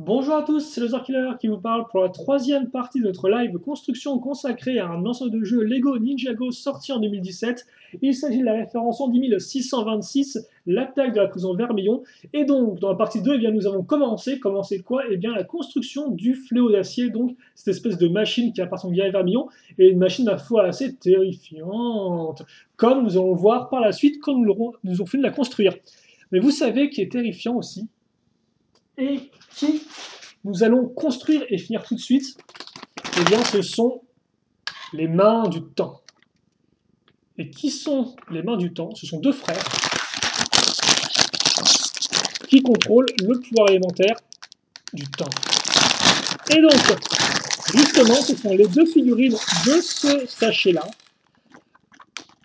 Bonjour à tous, c'est le Killer qui vous parle pour la troisième partie de notre live construction consacrée à un ensemble de jeux Lego Ninjago sorti en 2017. Il s'agit de la référence en 10626, l'attaque de la prison Vermillon. Et donc, dans la partie 2, eh bien, nous avons commencé quoi? Eh bien, la construction du fléau d'acier, donc cette espèce de machine qui appartient bien à Vermillon, et une machine à la fois assez terrifiante, comme nous allons voir par la suite quand nous aurons fini de la construire. Mais vous savez qui est terrifiant aussi, et qui nous allons construire et finir tout de suite, eh bien, ce sont les mains du temps. Et qui sont les mains du temps? Ce sont deux frères qui contrôlent le pouvoir élémentaire du temps. Et donc, justement, ce sont les deux figurines de ce sachet-là.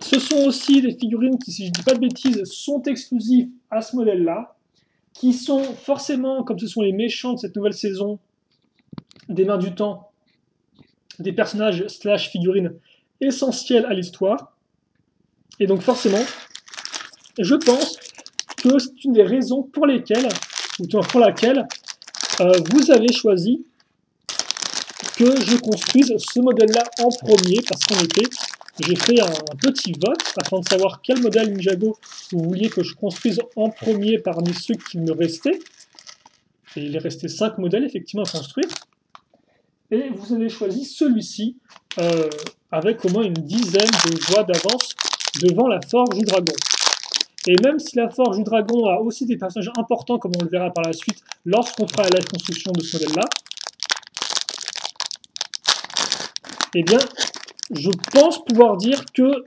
Ce sont aussi des figurines qui, si je ne dis pas de bêtises, sont exclusives à ce modèle-là, qui sont forcément, comme ce sont les méchants de cette nouvelle saison, des mains du temps, des personnages slash figurines essentiels à l'histoire. Et donc forcément, je pense que c'est une des raisons pour lesquelles, ou pour laquelle, vous avez choisi que je construise ce modèle-là en premier, parce qu'en effet, j'ai fait un petit vote afin de savoir quel modèle Ninjago vous vouliez que je construise en premier parmi ceux qui me restaient. Et il est resté 5 modèles effectivement à construire. Et vous avez choisi celui-ci, avec au moins une dizaine de voix d'avance devant la Forge du Dragon. Et même si la Forge du Dragon a aussi des personnages importants, comme on le verra par la suite, lorsqu'on fera la construction de ce modèle-là, eh bien, je pense pouvoir dire que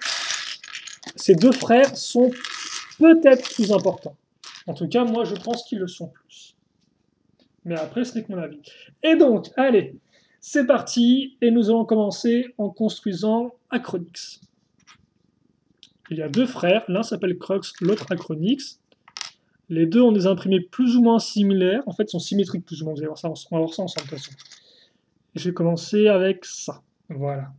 ces deux frères sont peut-être plus importants. En tout cas, moi, je pense qu'ils le sont plus. Mais après, ce n'est que mon avis. Et donc, allez, c'est parti, et nous allons commencer en construisant Acronix. Il y a deux frères, l'un s'appelle Crux, l'autre Acronix. Les deux ont des imprimés plus ou moins similaires, en fait, sont symétriques plus ou moins, vous allez voir ça, on va voir ça ensemble de toute façon. Et je vais commencer avec ça, voilà.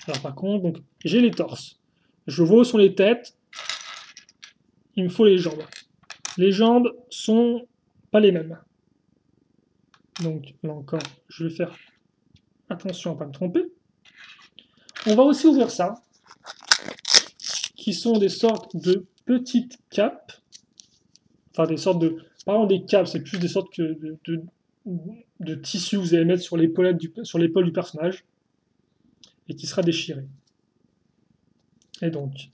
Alors par contre, donc j'ai les torses. Je vois où sont les têtes. Il me faut les jambes. Les jambes sont pas les mêmes. Donc là encore, je vais faire attention à ne pas me tromper. On va aussi ouvrir ça, qui sont des sortes de petites capes. Enfin des sortes de... Par exemple des capes, c'est plus des sortes de tissus que vous allez mettre sur l'épaule du personnage et qui sera déchiré. Et donc,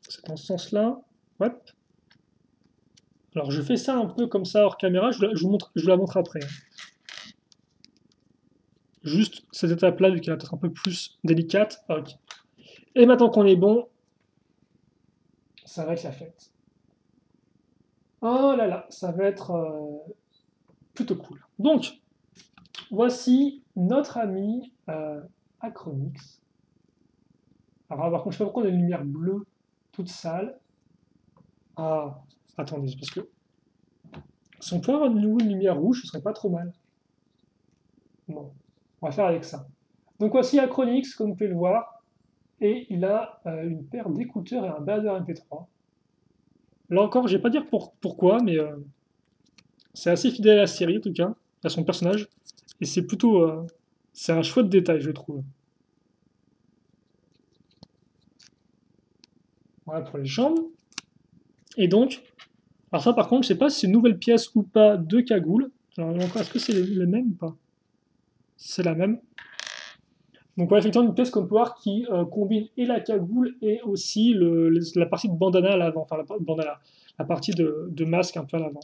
c'est dans ce sens-là. Hop. Alors je fais ça un peu comme ça hors caméra, je vous la montre après. Juste cette étape-là, vu qu'elle est peut-être un peu plus délicate. Ok. Et maintenant qu'on est bon, ça va être la fête. Oh là là, ça va être plutôt cool. Donc, voici notre ami Acronix. Alors par contre, je sais pas pourquoi on a une lumière bleue toute sale. Ah, attendez, parce que si on peut avoir de nouveau une lumière rouge, ce serait pas trop mal. Bon, on va faire avec ça. Donc voici Acronix, comme vous pouvez le voir, et il a une paire d'écouteurs et un baladeur MP3. Là encore, je vais pas dire pourquoi, mais c'est assez fidèle à la série en tout cas, à son personnage, et c'est plutôt, c'est un chouette détail, je trouve. Voilà pour les jambes. Et donc, alors ça par contre, je sais pas si c'est une nouvelle pièce ou pas de cagoule. Alors encore, est-ce que c'est les mêmes ou pas? C'est la même. Donc voilà, effectivement, une pièce comme pouvoir qui combine et la cagoule et aussi la partie de bandana à l'avant, enfin la partie de masque un peu à l'avant.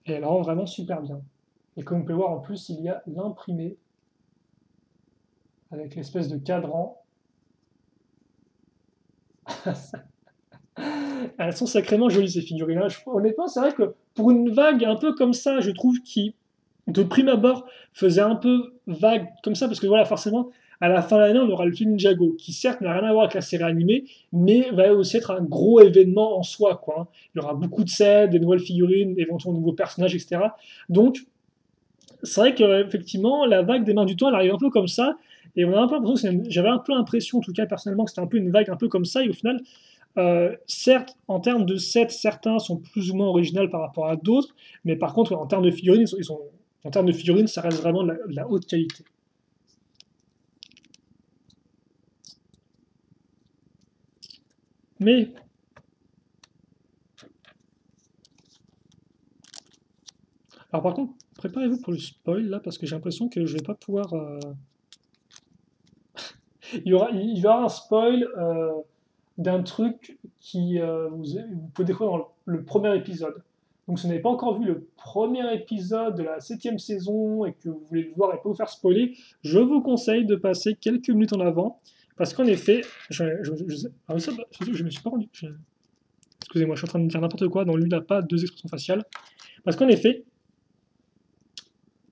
Et elle rend vraiment super bien. Et comme vous pouvez voir en plus, il y a l'imprimé avec l'espèce de cadran. Elles sont sacrément jolies ces figurines-là. Honnêtement, c'est vrai que pour une vague un peu comme ça, je trouve qui, de prime abord, faisait un peu vague comme ça, parce que voilà, forcément, à la fin de l'année, on aura le film Ninjago, qui certes n'a rien à voir avec la série animée, mais va aussi être un gros événement en soi, quoi, hein. Il y aura beaucoup de scènes, des nouvelles figurines, éventuellement de nouveaux personnages, etc. Donc, c'est vrai qu'effectivement, la vague des mains du temps, elle arrive un peu comme ça, et on a un peu l'impression j'avais un peu l'impression, en tout cas personnellement, que c'était un peu une vague un peu comme ça, et au final, Certes, en termes de sets, certains sont plus ou moins originaux par rapport à d'autres, mais par contre, en termes de figurines, en termes de figurines, ça reste vraiment de la haute qualité. Mais alors par contre, préparez-vous pour le spoil là, parce que j'ai l'impression que je vais pas pouvoir. Il y aura un spoil d'un truc qui vous pouvez découvrir dans le premier épisode. Donc si vous n'avez pas encore vu le premier épisode de la 7e saison et que vous voulez le voir et pas vous faire spoiler, je vous conseille de passer quelques minutes en avant. Parce qu'en effet, je me suis pas rendu. Excusez-moi, je suis en train de dire n'importe quoi. Dans lui, il n'a pas deux expressions faciales. Parce qu'en effet,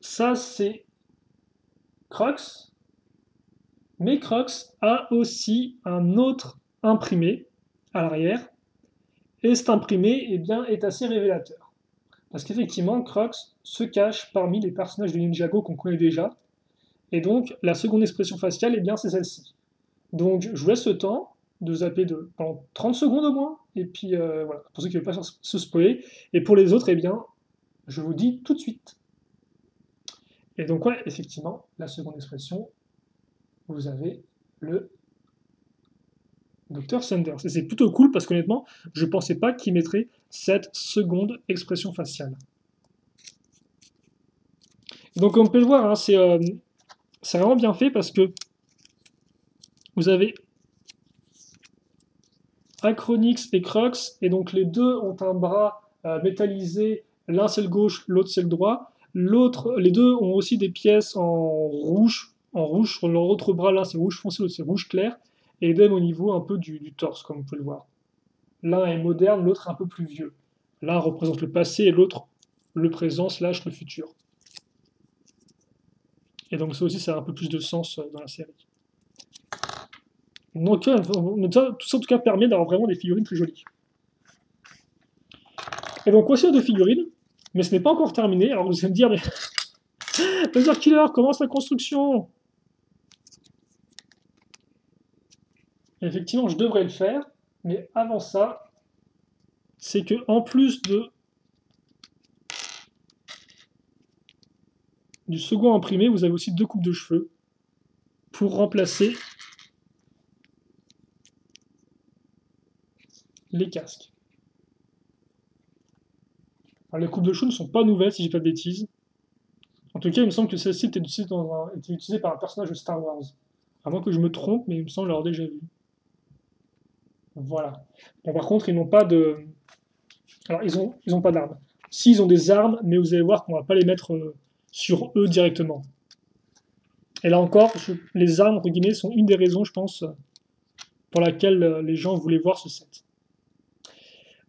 ça c'est Crocs. Mais Crocs a aussi un autre imprimé à l'arrière. Et cet imprimé eh bien, est assez révélateur. Parce qu'effectivement, Crocs se cache parmi les personnages de Ninjago qu'on connaît déjà. Et donc, la seconde expression faciale, eh bien, c'est celle-ci. Donc, je vous laisse le temps de zapper pendant 30 secondes au moins. Et puis, voilà, pour ceux qui ne veulent pas se spoiler. Et pour les autres, eh bien, je vous dis tout de suite. Et donc, ouais, effectivement, la seconde expression, vous avez le Dr. Sanders. Et c'est plutôt cool parce qu'honnêtement, je ne pensais pas qu'il mettrait cette seconde expression faciale. Donc, comme on peut le voir, hein, c'est vraiment bien fait parce que vous avez Acronix et Crocs, et donc les deux ont un bras métallisé, l'un c'est le gauche, l'autre c'est le droit. Les deux ont aussi des pièces en rouge sur leur autre bras, l'un c'est rouge foncé, l'autre c'est rouge clair, et idem au niveau un peu du torse, comme vous pouvez le voir. L'un est moderne, l'autre un peu plus vieux. L'un représente le passé et l'autre le présent / le futur. Et donc ça aussi, ça a un peu plus de sens dans la série. Donc tout ça en tout cas permet d'avoir vraiment des figurines très jolies. Et donc voici de figurines, mais ce n'est pas encore terminé. Alors vous allez me dire, mais Laser Killer, commence la construction. Et effectivement, je devrais le faire, mais avant ça, c'est que en plus du second imprimé, vous avez aussi deux coupes de cheveux pour remplacer les casques. Alors, les coupes de cheveux ne sont pas nouvelles, si je dis pas de bêtises. En tout cas, il me semble que celle-ci était utilisée par un personnage de Star Wars. À moins que je me trompe, mais il me semble l'avoir déjà vu. Voilà. Bon, par contre, ils n'ont pas de... Alors, ils ont pas d'armes. Si, ils ont des armes, mais vous allez voir qu'on ne va pas les mettre sur eux directement. Et là encore, les armes, entre guillemets, sont une des raisons, je pense, pour laquelle les gens voulaient voir ce set.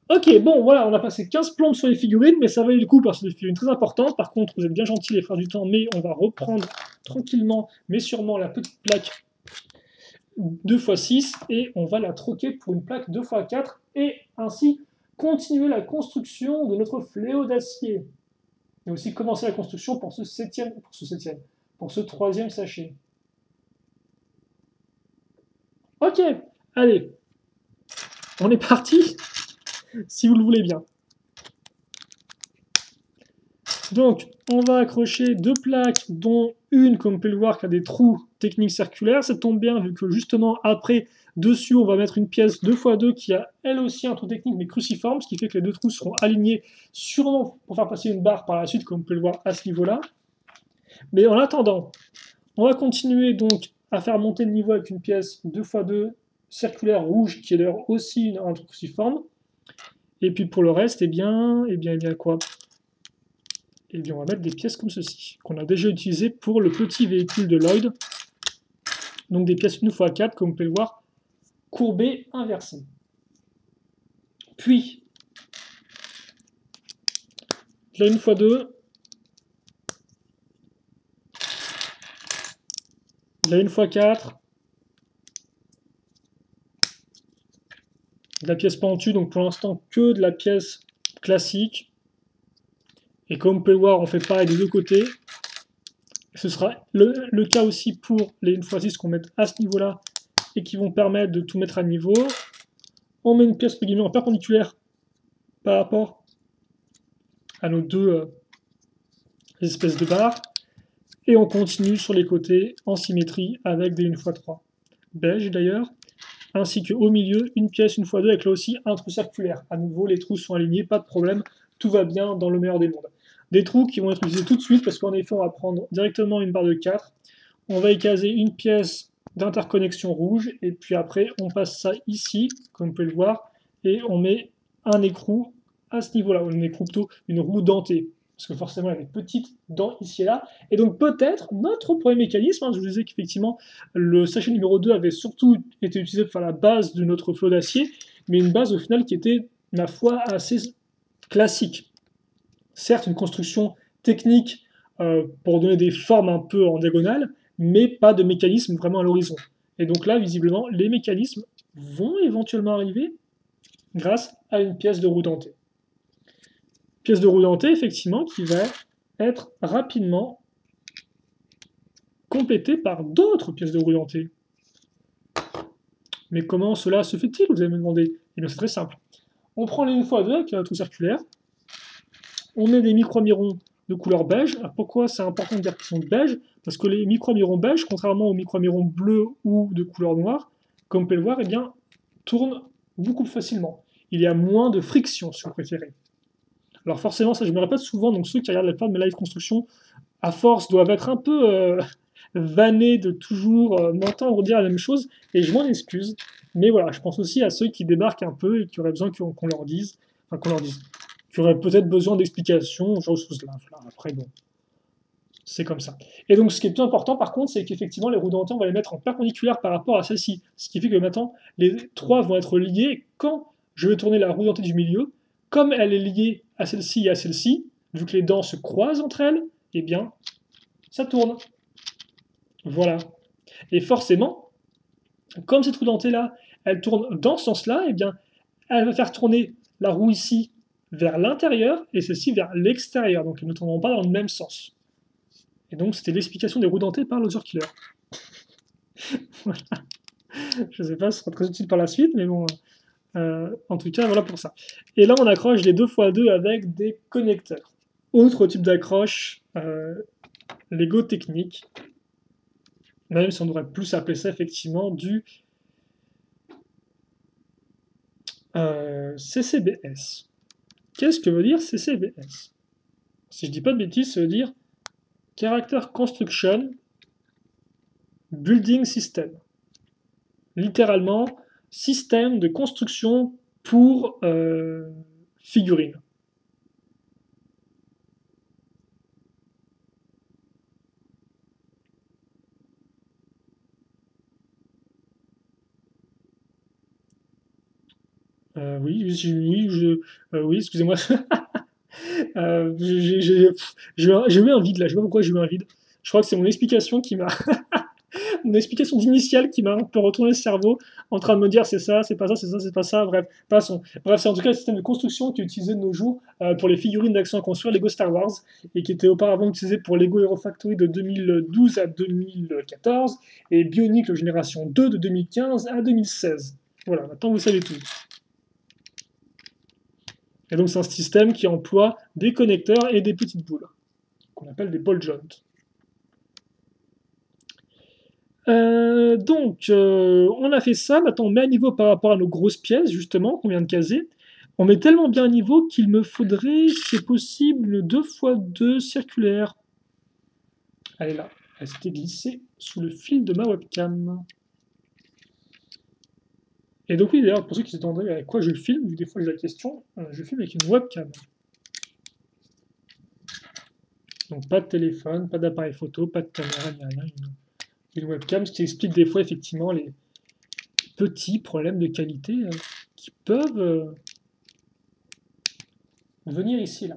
Ok, bon, voilà, on a passé 15 plombes sur les figurines, mais ça valait le coup parce que c'est des figurines très importantes. Par contre, vous êtes bien gentils les frères du temps, mais on va reprendre tranquillement, mais sûrement, la petite plaque 2x6 et on va la troquer pour une plaque 2x4 et ainsi continuer la construction de notre fléau d'acier. Et aussi commencer la construction pour ce troisième sachet. Ok, allez, on est parti, si vous le voulez bien. Donc, on va accrocher deux plaques, dont une, comme vous pouvez le voir, qui a des trous techniques circulaires. Ça tombe bien, vu que justement, après, dessus, on va mettre une pièce 2x2 qui a elle aussi un trou technique, mais cruciforme, ce qui fait que les deux trous seront alignés sûrement pour faire passer une barre par la suite, comme vous pouvez le voir à ce niveau-là. Mais en attendant, on va continuer donc à faire monter le niveau avec une pièce 2x2 circulaire rouge, qui est d'ailleurs aussi un trou cruciforme. Et puis pour le reste, eh bien quoi ? Et bien, on va mettre des pièces comme ceci, qu'on a déjà utilisées pour le petit véhicule de Lloyd. Donc des pièces 1x4, comme vous pouvez le voir, courbées, inversées. Puis, la 1x2, la 1x4, de la pièce pentue, donc pour l'instant que de la pièce classique. Et comme vous pouvez le voir, on fait pareil des deux côtés. Ce sera le cas aussi pour les 1x6 qu'on met à ce niveau-là et qui vont permettre de tout mettre à niveau. On met une pièce entre guillemets en perpendiculaire par rapport à nos deux espèces de barres. Et on continue sur les côtés en symétrie avec des 1x3 beige d'ailleurs, ainsi qu'au milieu, une pièce 1x2 avec là aussi un trou circulaire. À nouveau, les trous sont alignés, pas de problème, tout va bien dans le meilleur des mondes. Des trous qui vont être utilisés tout de suite parce qu'en effet, on va prendre directement une barre de 4, on va y caser une pièce d'interconnexion rouge, et puis après, on passe ça ici, comme vous pouvez le voir, et on met un écrou à ce niveau-là, ou un écrou plutôt, une roue dentée. Parce que forcément, il y a des petites dents ici et là. Et donc peut-être notre premier mécanisme, je vous disais qu'effectivement, le sachet numéro 2 avait surtout été utilisé pour faire la base de notre flot d'acier, mais une base au final qui était, ma foi, assez classique. Certes, une construction technique pour donner des formes un peu en diagonale, mais pas de mécanisme vraiment à l'horizon. Et donc là, visiblement, les mécanismes vont éventuellement arriver grâce à une pièce de roue dentée. Pièce de roue dentée, effectivement, qui va être rapidement complétée par d'autres pièces de roue dentée. Mais comment cela se fait-il, vous allez me demander? Eh bien, c'est très simple. On prend les 1x2 avec un trou circulaire, on met des micro-mirons de couleur beige. Alors pourquoi c'est important de dire qu'ils sont beige? Parce que les micro-mirons beige, contrairement aux micro-mirons bleus ou de couleur noire, comme vous pouvez le voir, eh bien, tournent beaucoup plus facilement. Il y a moins de friction, si vous préférez. Alors forcément, ça je me répète souvent, donc ceux qui regardent la plupart de mes live construction, à force, doivent être un peu vannés de toujours m'entendre dire la même chose, et je m'en excuse. Mais voilà, je pense aussi à ceux qui débarquent un peu et qui auraient besoin qu'on leur dise, qui auraient peut-être besoin d'explications, genre sous cela. Après, bon, c'est comme ça. Et donc, ce qui est plus important, par contre, c'est qu'effectivement, les roues dentées, on va les mettre en perpendiculaire par rapport à celle-ci. Ce qui fait que maintenant, les trois vont être liés. Quand je vais tourner la roue dentée du milieu, comme elle est liée à celle-ci et à celle-ci, vu que les dents se croisent entre elles, eh bien, ça tourne. Voilà. Et forcément, comme cette roue dentée-là, elle tourne dans ce sens-là, eh bien, elle va faire tourner la roue ici vers l'intérieur et celle-ci vers l'extérieur. Donc, elles ne tourneront pas dans le même sens. Et donc, c'était l'explication des roues dentées par Loser Killer. Voilà. Je ne sais pas si ce sera très utile par la suite, mais bon, en tout cas, voilà pour ça. Et là, on accroche les 2x2 avec des connecteurs. Autre type d'accroche, Lego technique, même si on devrait plus appeler ça effectivement du CCBS. Qu'est-ce que veut dire CCBS? Si je dis pas de bêtises, ça veut dire Character Construction Building System. Littéralement, système de construction pour figurines. Oui, excusez-moi. J'ai eu un vide là, je sais pas pourquoi j'ai eu un vide. Je crois que c'est mon explication qui m'a. Mon explication initiale qui m'a un peu retourné le cerveau en train de me dire c'est ça, c'est pas ça, c'est ça, c'est pas ça, bref, passons. Bref, c'est en tout cas le système de construction qui est utilisé de nos jours pour les figurines d'action à construire Lego Star Wars et qui était auparavant utilisé pour Lego Hero Factory de 2012 à 2014 et Bionic le génération 2 de 2015 à 2016. Voilà, maintenant vous savez tout. Et donc c'est un système qui emploie des connecteurs et des petites boules, qu'on appelle des ball joints. On a fait ça, maintenant on met à niveau par rapport à nos grosses pièces, justement, qu'on vient de caser. On met tellement bien à niveau qu'il me faudrait, si c'est possible, une 2x2 circulaire. Elle est là, elle s'était glissée sous le fil de ma webcam. Et donc oui, d'ailleurs, pour ceux qui se demanderaient avec quoi je filme, vu que des fois j'ai la question, je filme avec une webcam. Donc pas de téléphone, pas d'appareil photo, pas de caméra, ni rien. Une webcam, ce qui explique des fois effectivement les petits problèmes de qualité qui peuvent venir ici là.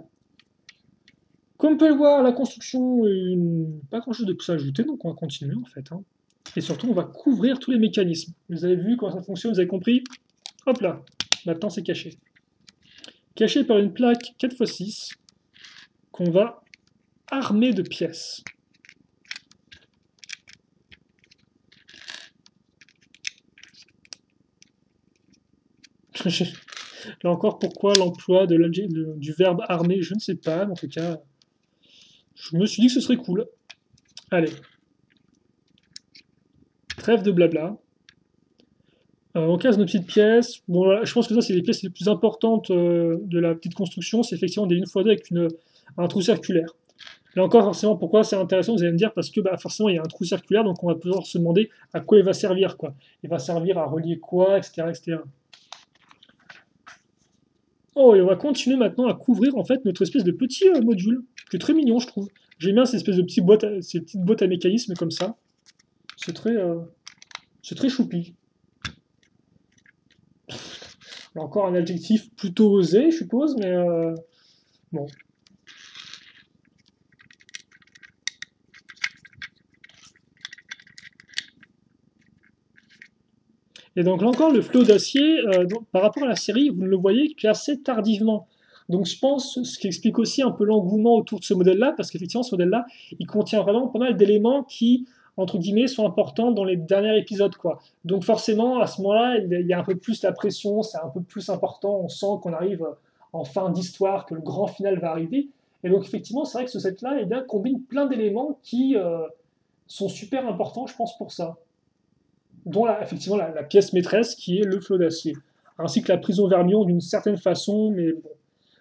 Comme on peut le voir, la construction, pas grand chose de plus à ajouter, donc on va continuer en fait. Et surtout, on va couvrir tous les mécanismes. Vous avez vu comment ça fonctionne, vous avez compris? Hop là, maintenant c'est caché. Caché par une plaque 4x6 qu'on va armer de pièces. Là encore, pourquoi l'emploi du verbe armer, je ne sais pas, mais en tout cas, je me suis dit que ce serait cool. Allez, trêve de blabla. On casse nos petites pièces. Bon, voilà, je pense que ça, c'est les pièces les plus importantes de la petite construction. C'est effectivement des 1x2 avec un trou circulaire. Là encore, forcément, pourquoi c'est intéressant, vous allez me dire, parce que bah, forcément, il y a un trou circulaire, donc on va pouvoir se demander à quoi il va servir, quoi. Il va servir à relier quoi, etc., etc. Oh, et on va continuer maintenant à couvrir, en fait, notre espèce de petit module, qui est très mignon, je trouve. J'aime bien ces espèces de ces petites boîtes à mécanismes comme ça. C'est très choupi. Là encore un adjectif plutôt osé, je suppose, mais bon. Et donc là encore, le flot d'acier, par rapport à la série, vous ne le voyez qu'assez tardivement. Donc je pense, ce qui explique aussi un peu l'engouement autour de ce modèle-là, parce qu'effectivement, ce modèle-là, il contient vraiment pas mal d'éléments qui, entre guillemets, sont importants dans les derniers épisodes, quoi. Donc forcément, à ce moment-là, il y a un peu plus la pression, c'est un peu plus important, on sent qu'on arrive en fin d'histoire, que le grand final va arriver. Et donc effectivement, c'est vrai que ce set-là, eh bien, combine plein d'éléments qui sont super importants, je pense, pour ça, dont effectivement la pièce maîtresse qui est le flot d'acier, ainsi que la prison vermillon d'une certaine façon, mais bon.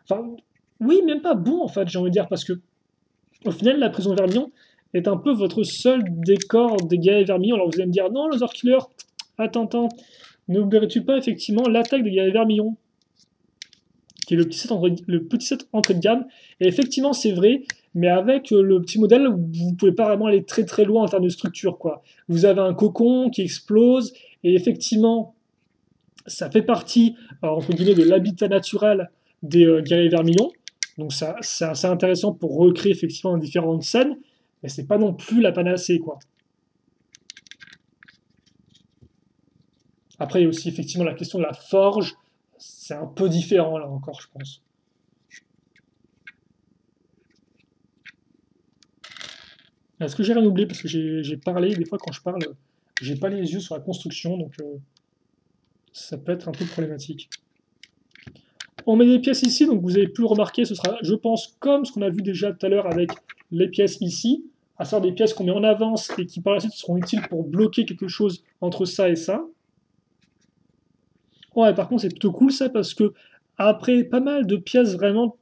Enfin, oui, même pas bon en fait, j'ai envie de dire, parce que au final, la prison vermillon est un peu votre seul décor des guerriers vermillon. Alors vous allez me dire, non, Lothar Killer, attends, n'oublierais-tu pas effectivement l'attaque des guerriers vermillon, qui est le petit set entrée de gamme. Et effectivement, c'est vrai, mais avec le petit modèle, vous pouvez pas vraiment aller très très loin en termes de structure, quoi. Vous avez un cocon qui explose, et effectivement, ça fait partie, entre guillemets, de l'habitat naturel des guerriers vermillons. Donc ça, c'est assez intéressant pour recréer effectivement différentes scènes, mais c'est pas non plus la panacée, quoi. Après, il y a aussi effectivement la question de la forge. C'est un peu différent là encore, je pense. Est-ce que j'ai rien oublié? Parce que j'ai parlé, des fois quand je parle, j'ai pas les yeux sur la construction, donc ça peut être un peu problématique. On met des pièces ici, donc vous avez pu le remarquer, ce sera, je pense, comme ce qu'on a vu déjà tout à l'heure avec les pièces ici, à savoir des pièces qu'on met en avance et qui par la suite seront utiles pour bloquer quelque chose entre ça et ça. Ouais, par contre, c'est plutôt cool ça, parce que après pas mal de pièces vraiment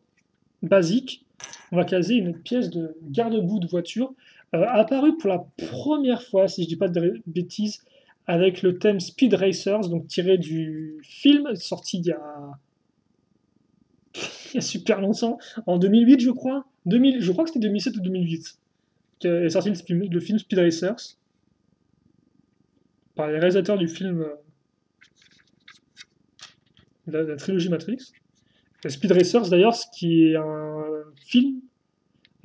basiques, on va caser une pièce de garde-boue de voiture, apparue pour la première fois, si je dis pas de bêtises, avec le thème Speed Racers, donc tiré du film sorti il y a super longtemps, en 2008 je crois. 2000, je crois que c'était 2007 ou 2008 qu'est sorti le film Speed Racers par les réalisateurs du film la trilogie Matrix. Et Speed Racers d'ailleurs, ce qui est un film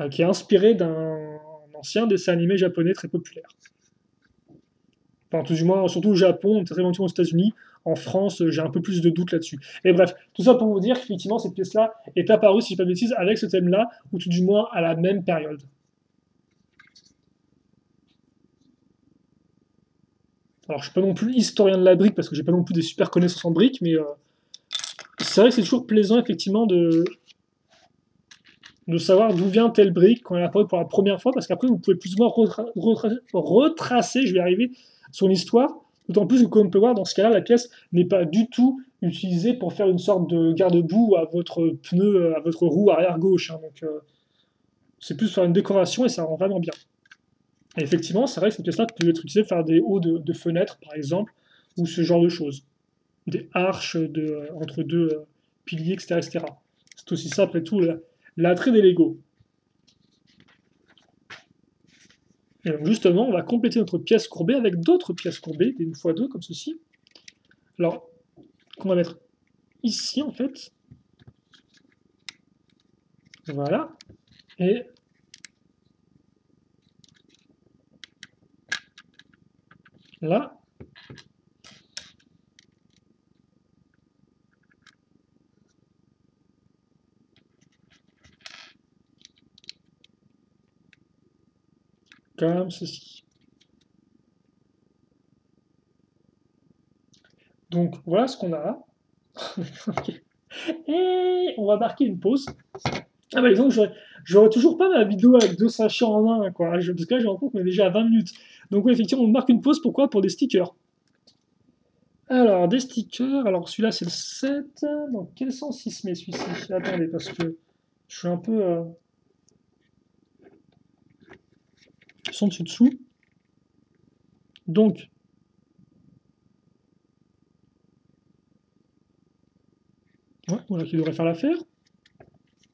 qui est inspiré d'un ancien dessin animé japonais très populaire. Enfin, tout du moins, surtout au Japon, très éventuellement aux États-Unis. En France, j'ai un peu plus de doutes là-dessus. Et bref, tout ça pour vous dire qu'effectivement, cette pièce-là est apparue, si je ne dis pas de bêtises, avec ce thème-là, ou tout du moins à la même période. Alors, je ne suis pas non plus historien de la brique, parce que j'ai pas non plus des super connaissances en briques, mais c'est vrai que c'est toujours plaisant, effectivement, de savoir d'où vient telle brique quand elle apparaît pour la première fois, parce qu'après, vous pouvez plus ou moins retracer, je vais arriver, son histoire, d'autant plus que, comme on peut voir, dans ce cas-là, la pièce n'est pas du tout utilisée pour faire une sorte de garde-boue à votre pneu, à votre roue arrière gauche, hein, donc c'est plus faire une décoration et ça rend vraiment bien. Et effectivement, c'est vrai que cette pièce-là peut être utilisée pour faire des hauts de fenêtres, par exemple, ou ce genre de choses. Des arches entre deux piliers, etc., etc. C'est aussi ça, après tout, l'attrait des Lego. Et donc justement, on va compléter notre pièce courbée avec d'autres pièces courbées, des 1x2 comme ceci. Alors, qu'on va mettre ici en fait. Voilà. Et là. Comme ceci. Donc voilà ce qu'on a là. Ok. Et on va marquer une pause. Ah bah disons que j'aurais toujours pas ma vidéo avec 2 sachets en un, quoi. Parce que là, je me rends compte qu'on est déjà à 20 minutes. Donc oui, effectivement, on marque une pause. Pourquoi? Pour des stickers. Alors, des stickers. Alors, celui-là, c'est le 7. Dans quel sens il se met, celui-ci? Attendez, parce que je suis un peu... Ils sont dessus-dessous. Donc, ouais, voilà qui devrait faire l'affaire.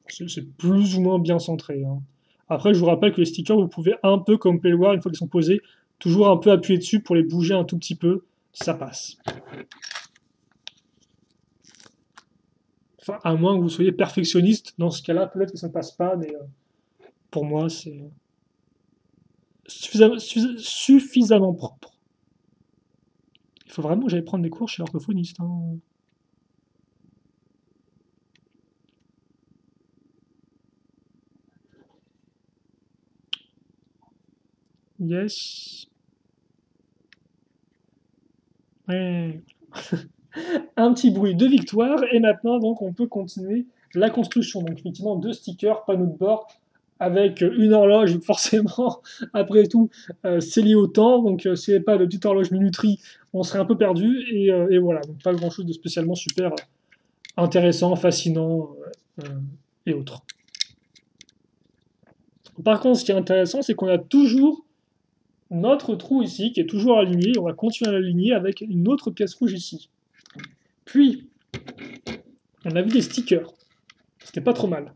C'est plus ou moins bien centré, hein. Après, je vous rappelle que les stickers, vous pouvez un peu comme Playloir, une fois qu'ils sont posés, toujours un peu appuyer dessus pour les bouger un tout petit peu. Ça passe. Enfin, à moins que vous soyez perfectionniste, dans ce cas-là, peut-être que ça ne passe pas, mais pour moi, c'est suffisamment propre. Il faut vraiment que j'aille prendre des cours chez l'orthophoniste, hein. Yes. Ouais. Un petit bruit de victoire, et maintenant, donc, on peut continuer la construction. Donc, effectivement, 2 stickers, panneau de bord, avec une horloge, forcément, après tout, c'est lié au temps, donc s'il n'y avait pas de petite horloge minuterie, on serait un peu perdu, et voilà, donc pas grand-chose de spécialement super intéressant, fascinant, et autres. Par contre, ce qui est intéressant, c'est qu'on a toujours notre trou ici, qui est toujours aligné, on va continuer à l'aligner avec une autre pièce rouge ici. Puis, on a vu des stickers, c'était pas trop mal.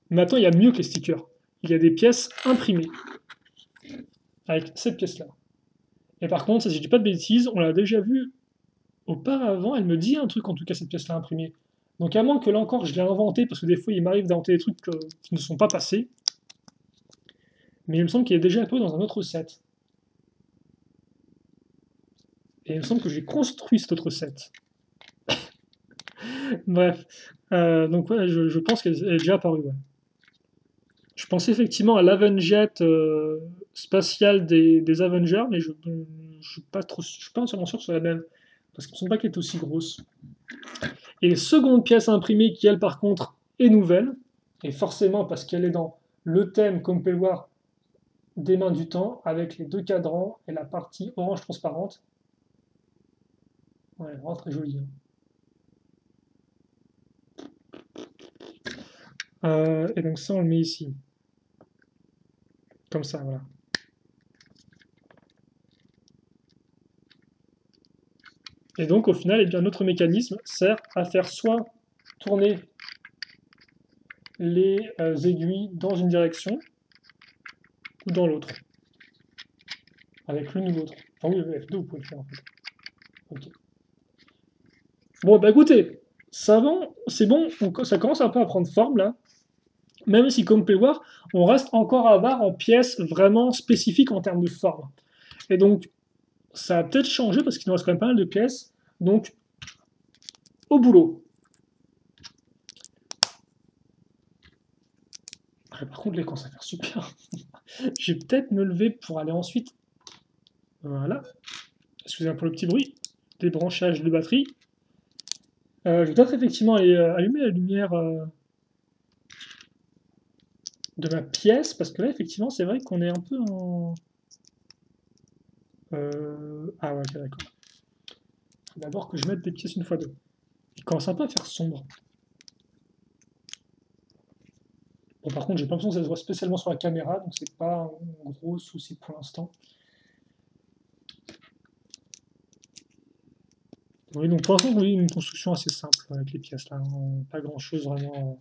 Maintenant, il y a mieux que les stickers, il y a des pièces imprimées, avec cette pièce-là. Et par contre, si je dis pas de bêtises, on l'a déjà vu auparavant, elle me dit un truc en tout cas, cette pièce-là imprimée. Donc à moins que là encore je l'ai inventé, parce que des fois il m'arrive d'inventer des trucs qui ne sont pas passés, mais il me semble qu'il est déjà un peu dans un autre set. Et il me semble que j'ai construit cet autre set. Bref, donc ouais, je pense qu'elle est déjà apparue. Ouais. Je pensais effectivement à l'Avenjet spatial des Avengers, mais je ne suis pas entièrement sûr que ce soit la même, parce qu'il ne me semble pas qu'elle est aussi grosse. Et seconde pièce imprimée qui, elle, par contre, est nouvelle, et forcément parce qu'elle est dans le thème, comme vous pouvez le voir, des mains du temps, avec les 2 cadrans et la partie orange transparente. Ouais, vraiment très jolie, hein. Et donc ça, on le met ici. Comme ça, voilà. Et donc, au final, eh bien, notre mécanisme sert à faire soit tourner les aiguilles dans une direction ou dans l'autre. Avec l'une ou l'autre. Enfin oui, F2, vous pouvez le faire en fait. Ok. Bon, bah écoutez, ça va, c'est bon, ça commence un peu à prendre forme là. Même si, comme vous pouvez le voir, on reste encore avare en pièces vraiment spécifiques en termes de forme. Et donc, ça a peut-être changé parce qu'il nous reste quand même pas mal de pièces. Donc, au boulot. Par contre, les commencent à faire super. Je vais peut-être me lever pour aller ensuite. Voilà. Excusez-moi pour le petit bruit. Débranchage de batterie. Je vais peut-être effectivement aller allumer la lumière de ma pièce, parce que là, effectivement, c'est vrai qu'on est un peu en... Ah ouais, ok, d'accord. Il faut d'abord que je mette des pièces une fois deux. Il commence un peu à faire sombre. Bon, par contre, j'ai pas l'impression que ça se voit spécialement sur la caméra, donc c'est pas un gros souci pour l'instant. Oui, donc pour l'instant, vous voyez une construction assez simple avec les pièces là, pas grand chose vraiment.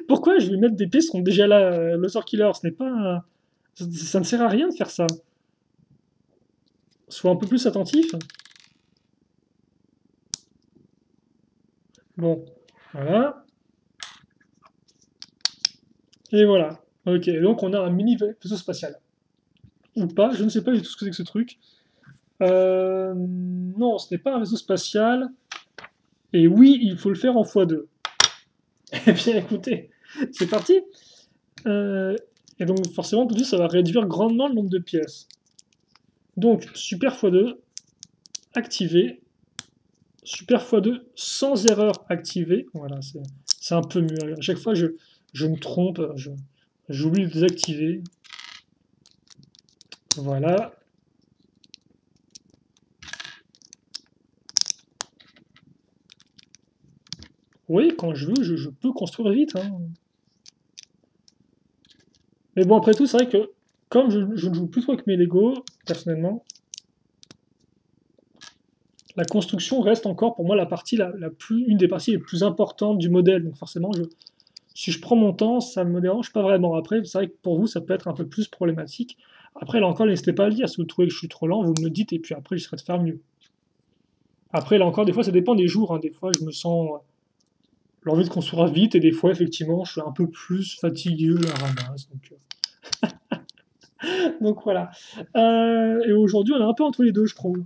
Pourquoi je vais mettre des pièces qui sont déjà là, Loser Killer? Ce n'est pas. Ça ne sert à rien de faire ça. Sois un peu plus attentif. Bon, voilà. Et voilà. Ok, donc on a un mini vaisseau spatial. Ou pas, je ne sais pas du tout ce que c'est que ce truc. Non, ce n'est pas un vaisseau spatial. Et oui, il faut le faire en x2. Eh bien, écoutez, c'est parti. Et donc, forcément, tout de suite, ça va réduire grandement le nombre de pièces. Donc, super x2, activé. Super x2, sans erreur, activé. Voilà, c'est un peu mieux. À chaque fois, je me trompe, j'oublie de désactiver. Voilà. Oui, quand je veux, je peux construire vite, hein. Mais bon, après tout, c'est vrai que comme je ne joue plus trop avec mes Lego, personnellement, la construction reste encore pour moi la partie une des parties les plus importantes du modèle. Donc forcément, si je prends mon temps, ça ne me dérange pas vraiment. Après, c'est vrai que pour vous, ça peut être un peu plus problématique. Après, là encore, n'hésitez pas à le dire. Si vous trouvez que je suis trop lent, vous me le dites et puis après, j'essaierai de faire mieux. Après, là encore, des fois, ça dépend des jours, hein. Des fois, je me sens l'envie de construire vite et des fois, effectivement, je suis un peu plus fatigué à la ramasse. Donc voilà. Et aujourd'hui, on est un peu entre les deux, je trouve.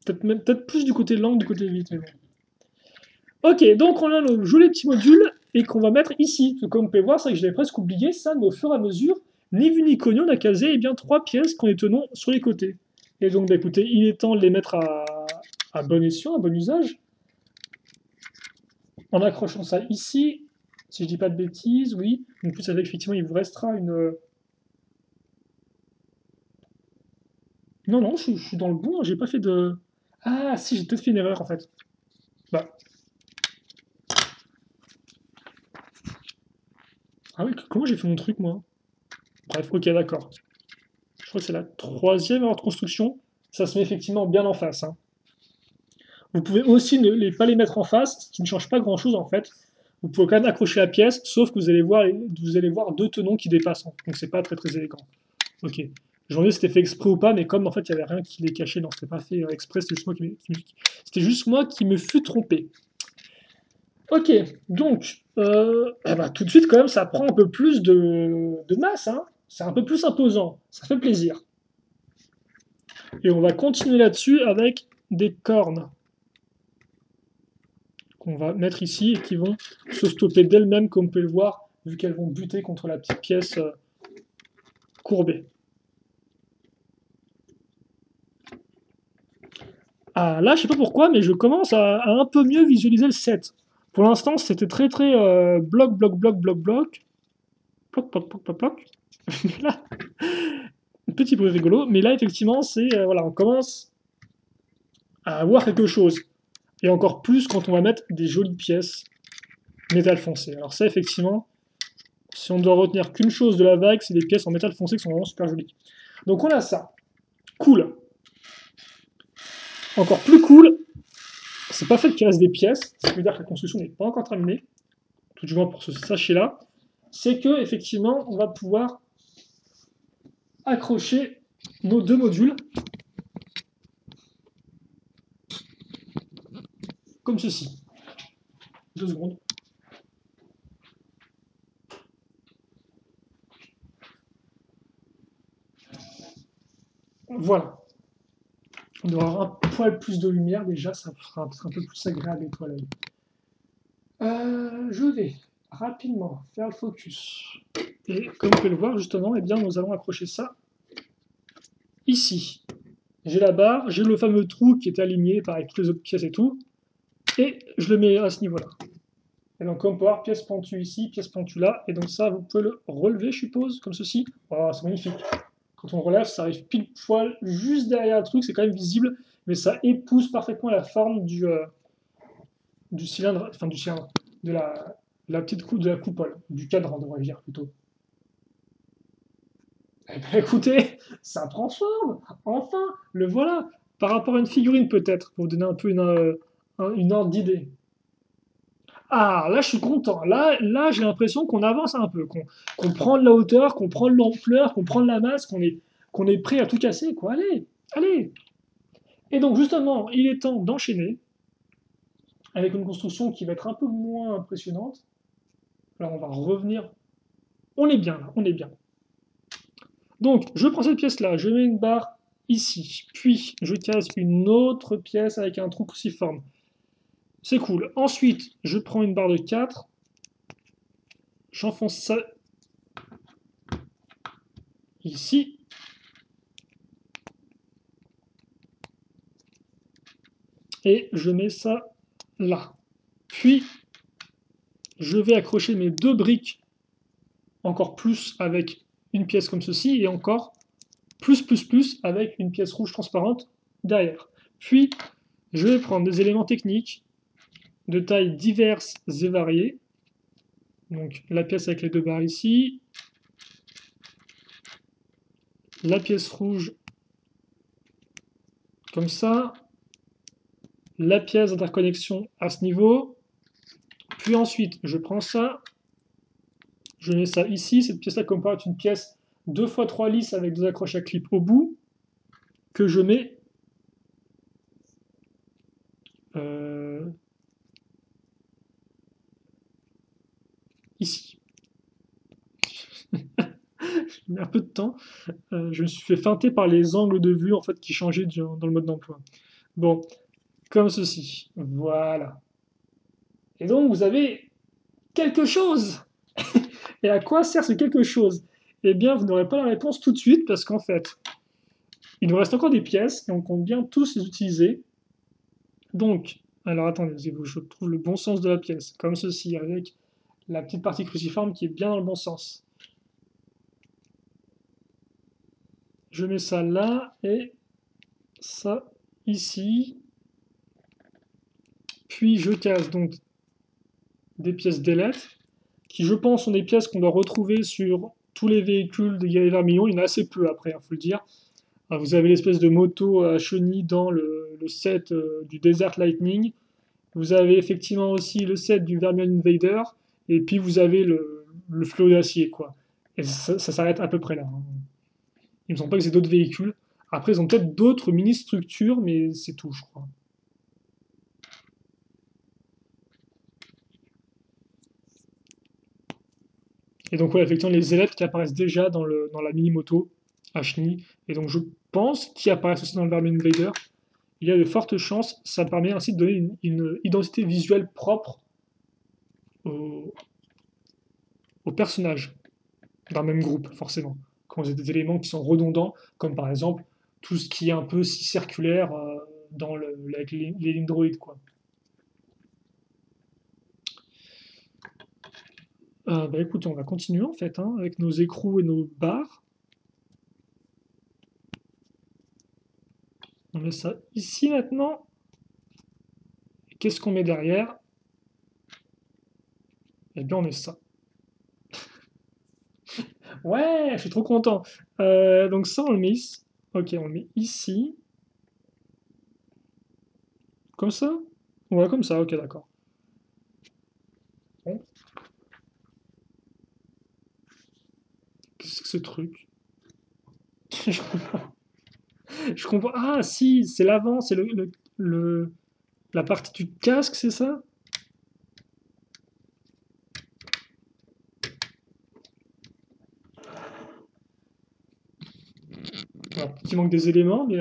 Peut-être plus du côté lent que du côté vite, mais bon. Ok, donc on a nos jolis petits modules et qu'on va mettre ici. Comme vous pouvez voir, c'est vrai que je l'avais presque oublié, ça, mais au fur et à mesure, ni vu ni connu, on a casé eh bien, 3 pièces qu'on les tenons sur les côtés. Et donc, bah, écoutez, il est temps de les mettre à bon escient, à bon usage. En accrochant ça ici, si je dis pas de bêtises, oui. Donc, plus avec, effectivement, il vous restera une... Non, non, je suis dans le bon, j'ai pas fait de... Ah, si, j'ai peut-être fait une erreur, en fait. Bah, ah oui, comment j'ai fait mon truc, moi? Bref, ok, d'accord. Je crois que c'est la troisième heure de construction. Ça se met effectivement bien en face, hein. Vous pouvez aussi pas les mettre en face, ce qui ne change pas grand-chose, en fait. Vous pouvez quand même accrocher la pièce, sauf que vous allez voir deux tenons qui dépassent, hein. Donc c'est pas très très élégant. Ok. Je me demandais si c'était fait exprès ou pas, mais comme en fait il n'y avait rien qui les cachait, non, c'était pas fait exprès, c'était juste moi qui me fus trompé. Ok, donc, eh ben, tout de suite, quand même, ça prend un peu plus de masse, hein. C'est un peu plus imposant. Ça fait plaisir. Et on va continuer là-dessus avec des cornes qu'on va mettre ici et qui vont se stopper d'elles-mêmes, comme vous pouvez le voir, vu qu'elles vont buter contre la petite pièce courbée. Ah, là, je sais pas pourquoi, mais je commence à un peu mieux visualiser le set. Pour l'instant, c'était très très bloc, bloc, bloc, bloc, bloc. Bloc, bloc, bloc, bloc, bloc. Mais là, petit bruit rigolo, mais là, effectivement, c'est voilà, on commence à avoir quelque chose. Et encore plus quand on va mettre des jolies pièces métal foncé. Alors ça, effectivement, si on doit retenir qu'une chose de la vague, c'est des pièces en métal foncé qui sont vraiment super jolies. Donc on a ça. Cool. Encore plus cool, c'est pas fait qu'il reste des pièces, ce qui veut dire que la construction n'est pas encore terminée, tout du moins pour ce sachet-là, c'est que effectivement, on va pouvoir accrocher nos deux modules comme ceci. 2 secondes. Voilà. On doit avoir un poil plus de lumière déjà, ça sera un peu plus agréable et à l'œil. Je vais rapidement faire le focus. Et comme vous pouvez le voir justement, eh bien, nous allons accrocher ça ici. J'ai la barre, j'ai le fameux trou qui est aligné avec toutes les autres pièces et tout, et je le mets à ce niveau-là. Et donc, comme on peut voir, pièce pentue ici, pièce pentue là, et donc ça, vous pouvez le relever, je suppose, comme ceci. Oh, c'est magnifique. Quand on relève, ça arrive pile poil juste derrière le truc, c'est quand même visible, mais ça épouse parfaitement la forme du cylindre, enfin du cylindre, de la petite coupe de la coupole, du cadran, on devrait dire plutôt. Eh bien, écoutez, ça prend forme, enfin, le voilà. Par rapport à une figurine peut-être, pour vous donner un peu une ordre d'idée. Ah, là, je suis content. Là j'ai l'impression qu'on avance un peu, qu'on prend de la hauteur, qu'on prend de l'ampleur, qu'on prend de la masse, qu'on est prêt à tout casser, quoi. Allez, allez. Et donc, justement, il est temps d'enchaîner avec une construction qui va être un peu moins impressionnante. Alors, on va revenir. On est bien, là, on est bien. Donc, je prends cette pièce-là, je mets une barre ici, puis je casse une autre pièce avec un trou cruciforme. C'est cool. Ensuite, je prends une barre de 4. J'enfonce ça ici. Et je mets ça là. Puis, je vais accrocher mes 2 briques encore plus avec une pièce comme ceci et encore plus avec une pièce rouge transparente derrière. Puis, je vais prendre des éléments techniques de tailles diverses et variées. Donc, la pièce avec les 2 barres ici, la pièce rouge comme ça, la pièce d'interconnexion à ce niveau, puis ensuite je prends ça, je mets ça ici, cette pièce-là comme par une pièce 2x3 lisses avec 2 accroches à clip au bout, que je mets ici. J'ai mis un peu de temps, je me suis fait feinter par les angles de vue en fait qui changeaient dans le mode d'emploi. Bon, comme ceci, voilà. Et donc vous avez quelque chose. Et à quoi sert ce quelque chose? Eh bien, vous n'aurez pas la réponse tout de suite parce qu'en fait, il nous reste encore des pièces et on compte bien tous les utiliser. Donc, alors attendez, je trouve le bon sens de la pièce, comme ceci, avec la petite partie cruciforme qui est bien dans le bon sens. Je mets ça là et ça ici. Puis je casse donc des pièces d'ailettes, qui je pense sont des pièces qu'on doit retrouver sur tous les véhicules des guerriers vermillons. Il y en a assez peu après, il faut le dire. Alors, vous avez l'espèce de moto à chenille dans le set du Desert Lightning. Vous avez effectivement aussi le set du Vermilion Invader. Et puis vous avez le flot d'acier, quoi. Et ça s'arrête à peu près là, hein. Il me semble pas que c'est d'autres véhicules. Après, ils ont peut-être d'autres mini-structures, mais c'est tout, je crois. Et donc, ouais, effectivement, les ailettes qui apparaissent déjà dans la mini-moto à chenille. Et donc, je pense qu'ils apparaissent aussi dans le Vermilion Invader. Il y a de fortes chances, ça permet ainsi de donner une identité visuelle propre au, au personnage d'un même groupe, forcément. Quand vous avez des éléments qui sont redondants, comme par exemple tout ce qui est un peu si circulaire avec les lignes droïdes, quoi. Bah écoutez, on va continuer en fait, hein, avec nos écrous et nos barres. On met ça ici maintenant. Qu'est-ce qu'on met derrière? Eh bien, on met ça. Ouais, je suis trop content. Donc ça, on le met ici. Ok, on le met ici. Comme ça? Ouais, comme ça, ok, d'accord. Bon. Qu'est-ce que ce truc? Je comprends. Je comprends. Ah, si, c'est l'avant, c'est la partie du casque, c'est ça? Alors, il manque des éléments, mais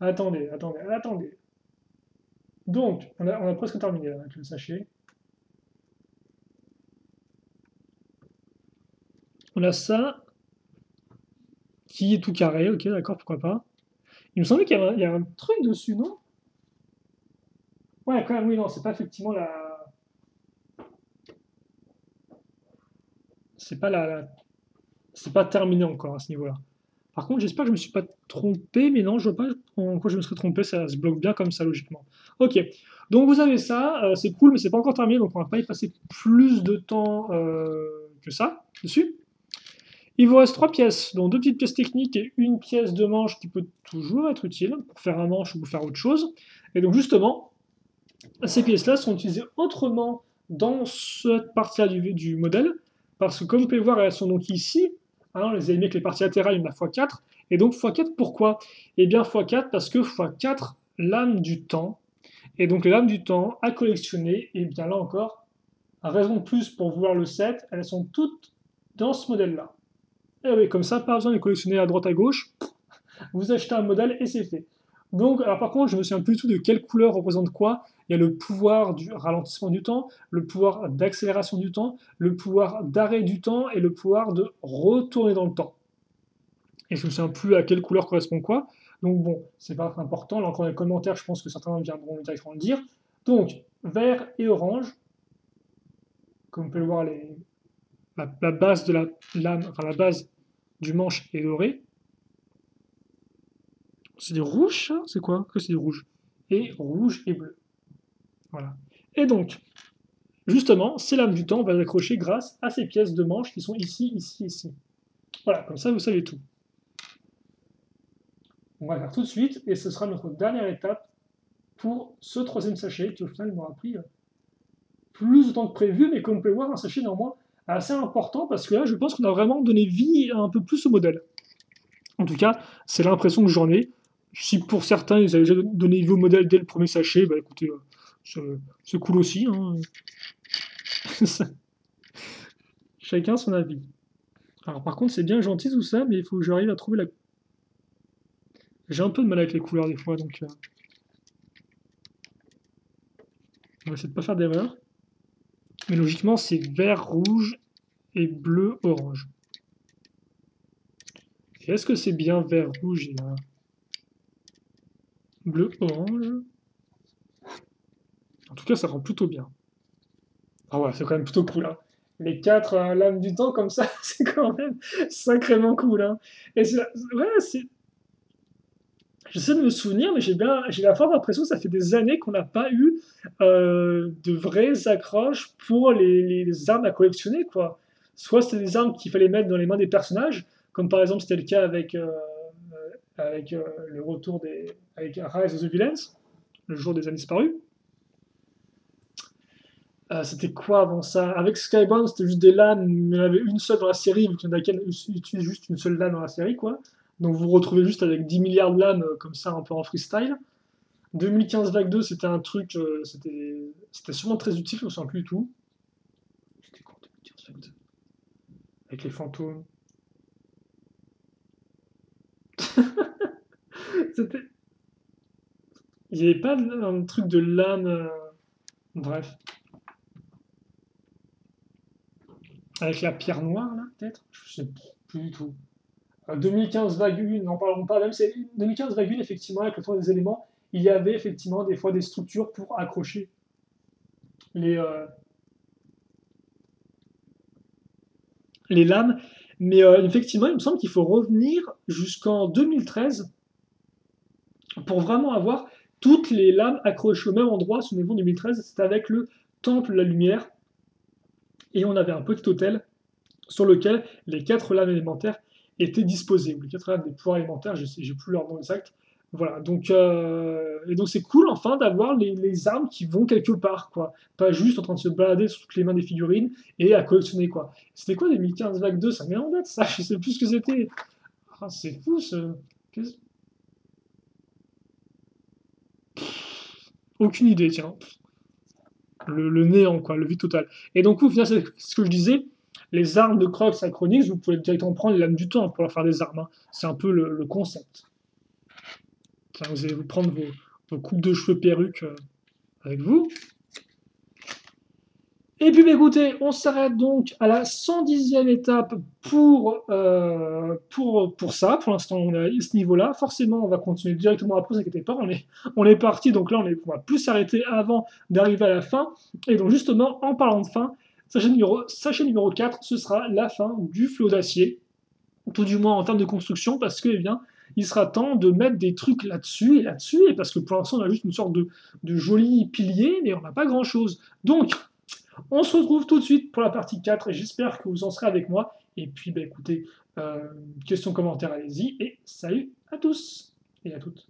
attendez. Donc, on a presque terminé là, avec le sachet. On a ça, qui est tout carré, ok, d'accord, pourquoi pas. Il me semblait qu'il y a un truc dessus, non? Ouais, quand même, oui, non, c'est pas effectivement la. C'est pas c'est pas terminé encore à ce niveau-là. Par contre, j'espère que je me suis pas trompé, mais non, je vois pas en quoi je me serais trompé, ça se bloque bien comme ça, logiquement. Ok, donc vous avez ça, c'est cool, mais c'est pas encore terminé, donc on va pas y passer plus de temps que ça dessus. Il vous reste 3 pièces, dont 2 petites pièces techniques et une pièce de manche qui peut toujours être utile pour faire un manche ou pour faire autre chose. Et donc justement, ces pièces-là sont utilisées autrement dans cette partie-là du modèle, parce que comme vous pouvez voir, elles sont donc ici. Hein, les ennemis avec les parties latérales, il y en a x4. Et donc x4, pourquoi? Eh bien x4 parce que x4, l'âme du temps. Et donc l'âme du temps à collectionner, et bien là encore, raison de plus pour vouloir le set, elles sont toutes dans ce modèle-là. Et oui, comme ça, pas besoin de les collectionner à droite à gauche. Vous achetez un modèle et c'est fait. Donc, alors par contre, je me souviens plus du tout de quelle couleur représente quoi. il y a le pouvoir du ralentissement du temps, le pouvoir d'accélération du temps, le pouvoir d'arrêt du temps et le pouvoir de retourner dans le temps. Et je ne me souviens plus à quelle couleur correspond quoi. Donc bon, c'est pas important. Là encore dans les commentaires, je pense que certains viendront directement le dire. Donc, vert et orange, comme on peut le voir, la base de la lame, enfin la base du manche est dorée. C'est des rouges, ça? C'est quoi? Que c'est des rouges. Et rouge et bleu. Voilà. Et donc, justement, ces lames du temps, on va les accrocher grâce à ces pièces de manche qui sont ici, ici, ici. Voilà, comme ça, vous savez tout. On va faire tout de suite, et ce sera notre dernière étape pour ce troisième sachet, qui au final m'aura pris plus de temps que prévu, mais comme on peut le voir, un sachet néanmoins assez important, parce que là, je pense qu'on a vraiment donné vie un peu plus au modèle. En tout cas, c'est l'impression que j'en ai. Si pour certains, ils avaient déjà donné vie au modèle dès le premier sachet, bah écoutez, c'est cool aussi. Hein. Chacun son avis. Alors par contre, c'est bien gentil tout ça, mais il faut que j'arrive à trouver la... J'ai un peu de mal avec les couleurs des fois, donc... On va essayer de pas faire d'erreur. Mais logiquement, c'est vert, rouge et bleu, orange. Est-ce que c'est bien vert, rouge et bleu, orange? En tout cas, ça rend plutôt bien. Ah ouais, c'est quand même plutôt cool. Hein. Les quatre lames du temps comme ça, c'est quand même sacrément cool. Hein. Et ouais, c'est... J'essaie de me souvenir, mais j'ai la forte impression que ça fait des années qu'on n'a pas eu de vraies accroches pour les armes à collectionner, quoi. Soit c'était des armes qu'il fallait mettre dans les mains des personnages, comme par exemple c'était le cas avec le retour avec Rise of the Villains, le jour des années disparus. C'était quoi avant ça? Avec Skybound, c'était juste des lames, mais il y en avait une seule dans la série, vu qu'il y en a qu'elle utilise juste une seule lame dans la série, quoi. Donc vous vous retrouvez juste avec 10 milliards de lames comme ça, un peu en freestyle. 2015 Vague 2, c'était un truc, c'était sûrement très utile, je me souviens plus du tout. C'était quoi 2015 Vague 2? Avec les fantômes. C'était... Il n'y avait pas un truc de lame. Bref. Avec la pierre noire, là, peut-être? Je sais plus du tout. 2015 Vague 1, n'en parlons pas, même si 2015 Vague 1, effectivement, avec le tour des éléments, il y avait effectivement des fois des structures pour accrocher les, euh, les lames. Mais effectivement, il me semble qu'il faut revenir jusqu'en 2013 pour vraiment avoir toutes les lames accrochées au même endroit. Souvenez-vous, 2013, c'était avec le Temple de la Lumière. Et on avait un petit hôtel sur lequel les quatre lames élémentaires étaient disposées. Ou les quatre lames des pouvoirs élémentaires, j'ai plus leur nom exact. Voilà, donc, et donc c'est cool enfin d'avoir les armes qui vont quelque part, quoi. Pas juste en train de se balader sur toutes les mains des figurines et à collectionner, quoi. C'était quoi 2015 Vague 2? Ça met en date, ça, je sais plus ce que c'était. Ah, c'est fou, ce... Aucune idée, tiens. Le néant, quoi, le vide total. Et donc, au final, c'est ce que je disais, les armes de Crocs Synchronix, vous pouvez directement prendre les lames du temps pour leur faire des armes. Hein. C'est un peu le concept. Enfin, vous allez vous prendre vos coupes de cheveux perruques avec vous. Et puis, bah, écoutez, on s'arrête donc à la 110e étape pour ça. Pour l'instant, on est à ce niveau-là. Forcément, on va continuer directement après, ne vous inquiétez pas. On est parti, donc là, on va plus s'arrêter avant d'arriver à la fin. Et donc, justement, en parlant de fin, sachet numéro 4, ce sera la fin du flot d'acier. Tout du moins en termes de construction, parce que, eh bien, il sera temps de mettre des trucs là-dessus et là-dessus, et parce que pour l'instant, on a juste une sorte de joli pilier, mais on n'a pas grand-chose. Donc, on se retrouve tout de suite pour la partie 4 et j'espère que vous en serez avec moi. Et puis, bah, écoutez, questions, commentaires, allez-y. Et salut à tous et à toutes.